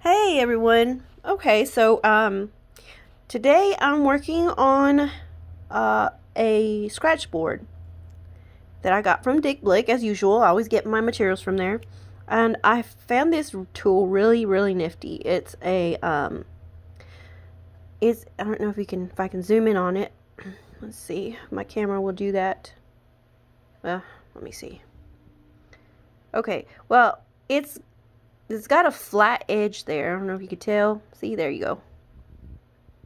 Hey everyone. Okay, so today I'm working on a Scratchboard that I got from Dick Blick as usual. I always get my materials from there. And I found this tool really nifty. It's a I don't know if I can zoom in on it. Let's see. My camera will do that. Let me see. Okay. Well, it's got a flat edge there. I don't know if you could tell. See, there you go.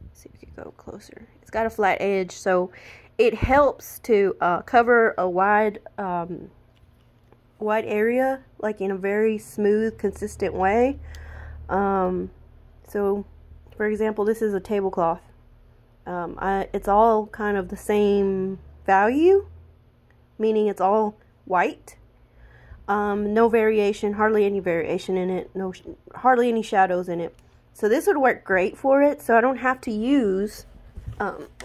Let's see if we could go closer. It's got a flat edge, so it helps to cover a wide area, like in a very smooth, consistent way. So, for example, this is a tablecloth. It's all kind of the same value, meaning it's all white. No variation, hardly any variation in it, hardly any shadows in it. So this would work great for it, so I don't have to use,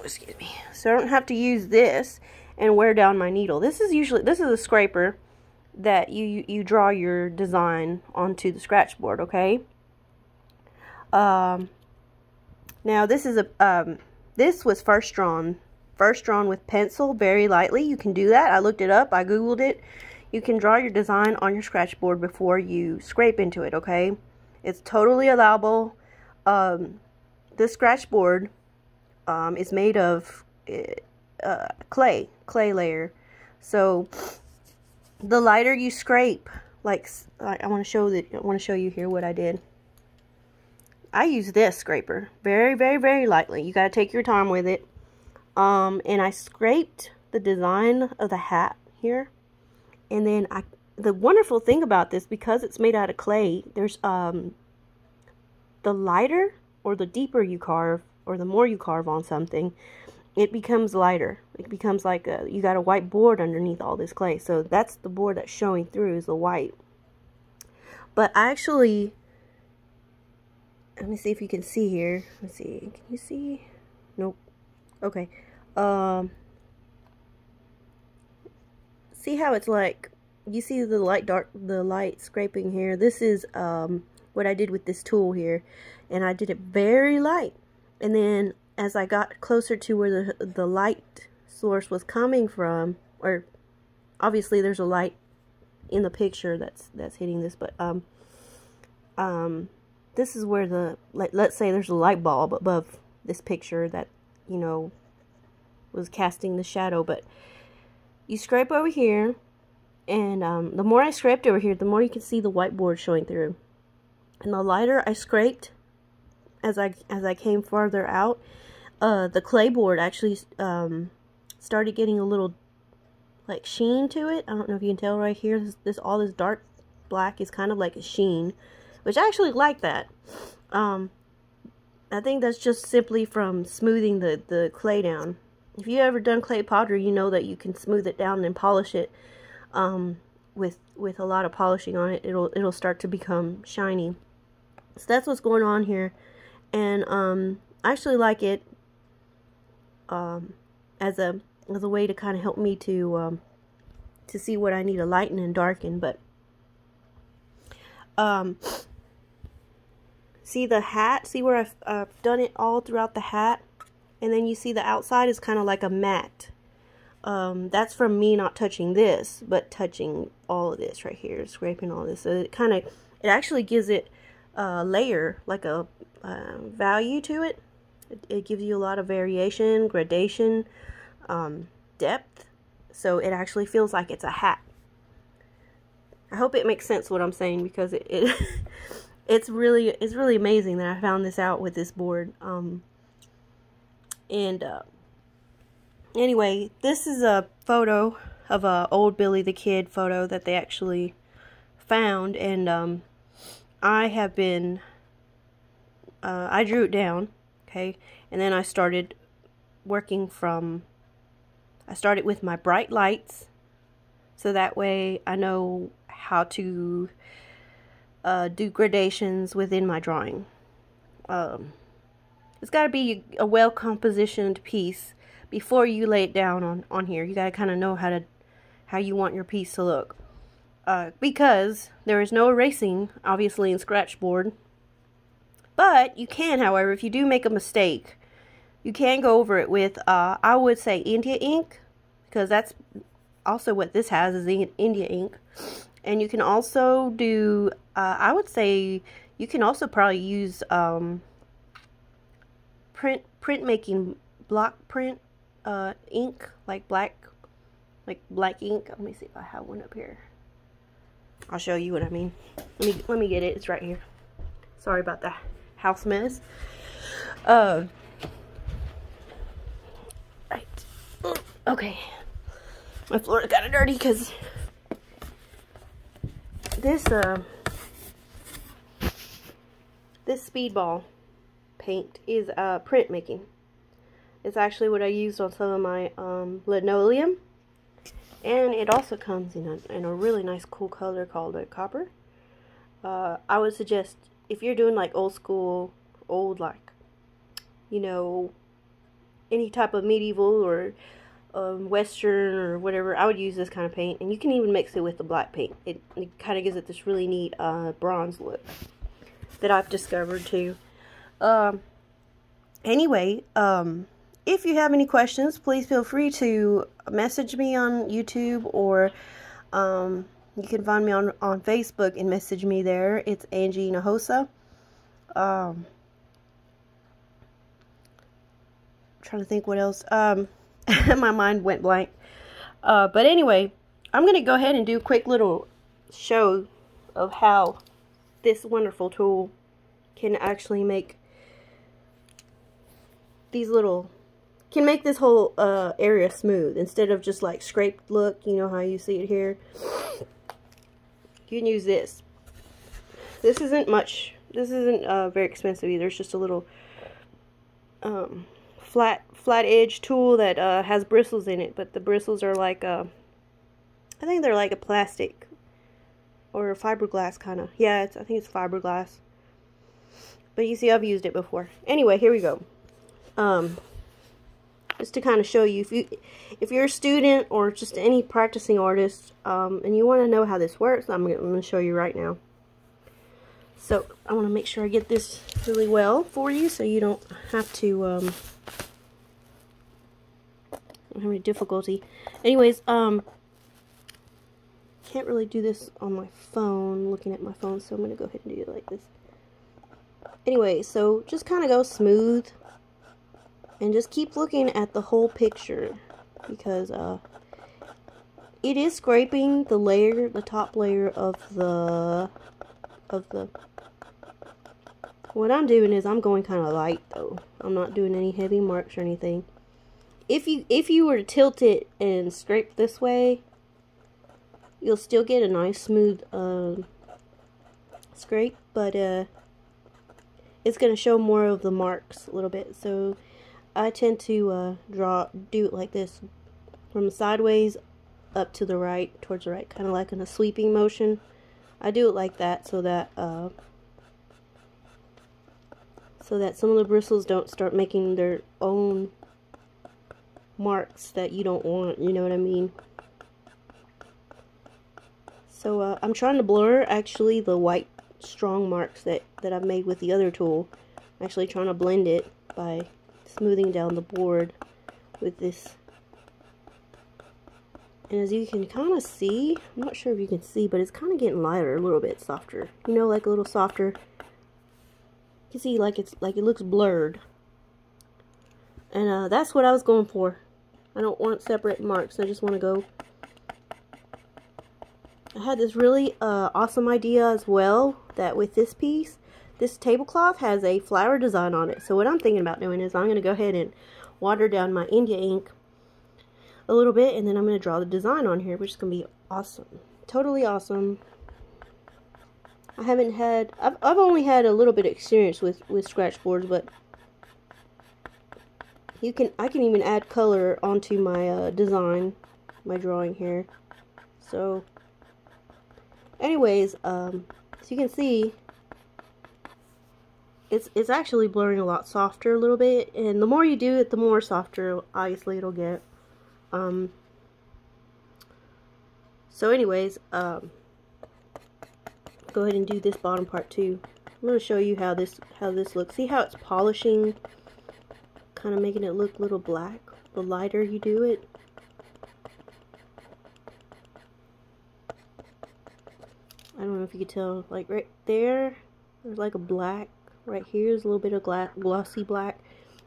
excuse me, so I don't have to use this and wear down my needle. This is a scraper that you draw your design onto the Scratchboard, okay? Now this is this was first drawn with pencil very lightly. You can do that. I looked it up, I googled it. You can draw your design on your Scratchboard before you scrape into it, okay? It's totally allowable. This Scratchboard is made of clay layer. So the lighter you scrape, like I want to show you here what I did. I use this scraper very lightly. You got to take your time with it. And I scraped the design of the hat here. And then the wonderful thing about this, because it's made out of clay, there's the lighter or the deeper you carve, or the more you carve on something, it becomes lighter. It becomes like you got a white board underneath all this clay. So that's the board that's showing through, is the white. But actually, let me see if you can see here. Let's see. Can you see? Nope. Okay. See how it's like, you see the light scraping here. This is what I did with this tool here, and I did it very light. And then as I got closer to where the light source was coming from, or obviously there's a light in the picture that's hitting this, but this is where let's say there's a light bulb above this picture that, you know, was casting the shadow. But you scrape over here, and the more I scraped over here, the more you can see the whiteboard showing through. And the lighter I scraped as I came farther out, the clay board actually started getting a little like sheen to it. I don't know if you can tell right here. All this dark black is kind of like a sheen, which I actually like that. I think that's just simply from smoothing the clay down. If you ever done clay pottery, you know that you can smooth it down and polish it. With a lot of polishing on it, it'll start to become shiny. So that's what's going on here, and I actually like it as a way to kind of help me to see what I need to lighten and darken. But see the hat? See where I've done it all throughout the hat? And then you see the outside is kind of like a matte. That's from me not touching this, but touching all of this right here, scraping all this. So it actually gives it a layer, like a value to it. It gives you a lot of variation, gradation, depth. So it actually feels like it's a hat. I hope it makes sense what I'm saying, because it's really amazing that I found this out with this board. Anyway, this is a photo of a old Billy the Kid photo that they actually found, and I drew it down, okay, and then I started working I started with my bright lights, so that way I know how to do gradations within my drawing. It's got to be a well compositioned piece before you lay it down on here. You got to kind of know how you want your piece to look. Because there is no erasing, obviously, in Scratchboard. But you can, however, if you do make a mistake, you can go over it with, I would say India ink, because that's also what this has, is India ink. And you can also do, I would say, you can also probably use printmaking block print ink, like black ink. Let me see if I have one up here. I'll show you what I mean. Let me get it. It's right here. Sorry about the house mess. Right. Okay. My floor is kind of dirty because this speedball paint is printmaking. It's actually what I used on some of my linoleum, and it also comes in a really nice cool color called copper. I would suggest, if you're doing like old school, like, you know, any type of medieval or western or whatever, I would use this kind of paint. And you can even mix it with the black paint. It kind of gives it this really neat bronze look that I've discovered too. Anyway, if you have any questions, please feel free to message me on YouTube, or you can find me on Facebook and message me there. It's Angie Nahosa. Trying to think what else. My mind went blank. But anyway, I'm going to go ahead and do a quick little show of how this wonderful tool can actually make these little, can make this whole area smooth instead of just like scraped look. You know how you see it here. You can use this. This isn't much. This isn't very expensive either. It's just a little flat edge tool that has bristles in it, but the bristles are like I think they're like a plastic or a fiberglass kind of. Yeah, I think it's fiberglass. But you see, I've used it before. Anyway, here we go. Just to kind of show you, if you're a student or just any practicing artist, and you want to know how this works, I'm going to show you right now. So I want to make sure I get this really well for you, so you don't have to don't have any difficulty. Anyways, can't really do this on my phone, looking at my phone, so I'm going to go ahead and do it like this. Anyway, so just kind of go smooth. And just keep looking at the whole picture, because it is scraping the layer, the top layer of the. What I'm doing is I'm going kind of light though. I'm not doing any heavy marks or anything. If you were to tilt it and scrape this way, you'll still get a nice smooth scrape, but it's going to show more of the marks a little bit. So I tend to do it like this, from sideways up to the right, towards the right, kind of like in a sweeping motion. I do it like that so that some of the bristles don't start making their own marks that you don't want, you know what I mean? So I'm trying to blur actually the white strong marks that I've made with the other tool. I'm actually trying to blend it by smoothing down the board with this. And as you can kind of see, I'm not sure if you can see, but it's kind of getting lighter, a little bit softer. You know, like a little softer. You can see like it looks blurred. And that's what I was going for. I don't want separate marks. I just want to go. I had this really awesome idea as well, that with this piece, this tablecloth has a flower design on it. So what I'm thinking about doing is I'm going to go ahead and water down my India ink a little bit, and then I'm going to draw the design on here, which is going to be awesome. Totally awesome. I've only had a little bit of experience with Scratchboards, but I can even add color onto my design, my drawing here. So anyways, so you can see it's actually blurring a lot softer a little bit, and the more you do it, the more softer obviously it'll get. So anyways, go ahead and do this bottom part too. I'm going to show you how this looks. See how it's polishing, kind of making it look a little black the lighter you do it. I don't know if you can tell, like right there, there's like a black. Right here is a little bit of glossy black.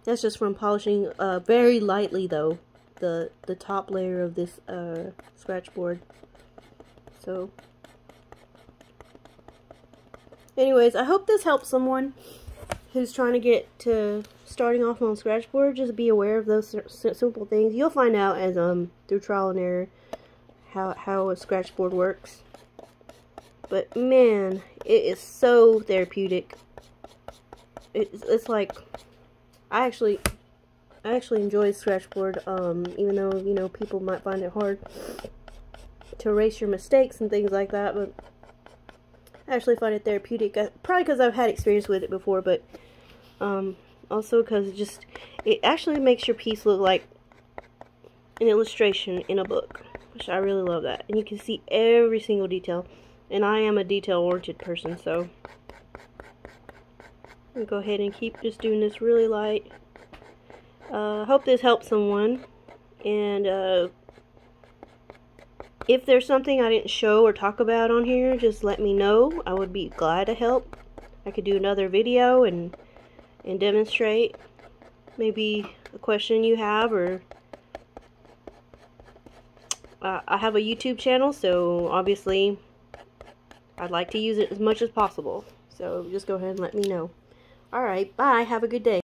That's just from polishing very lightly though, the top layer of this Scratchboard. So anyways, I hope this helps someone who's trying to get to starting off on Scratchboard. Just be aware of those simple things. You'll find out as through trial and error how a Scratchboard works. But man, it is so therapeutic. It's like I actually enjoy Scratchboard, even though, you know, people might find it hard to erase your mistakes and things like that, but I actually find it therapeutic. Probably because I've had experience with it before, but also because it actually makes your piece look like an illustration in a book, which I really love that. And you can see every single detail, and I am a detail-oriented person, so I'll go ahead and keep just doing this really light. Hope this helps someone, and if there's something I didn't show or talk about on here, just let me know. I would be glad to help. I could do another video and demonstrate maybe a question you have, or I have a YouTube channel, so obviously I'd like to use it as much as possible. So just go ahead and let me know. Alright, bye. Have a good day.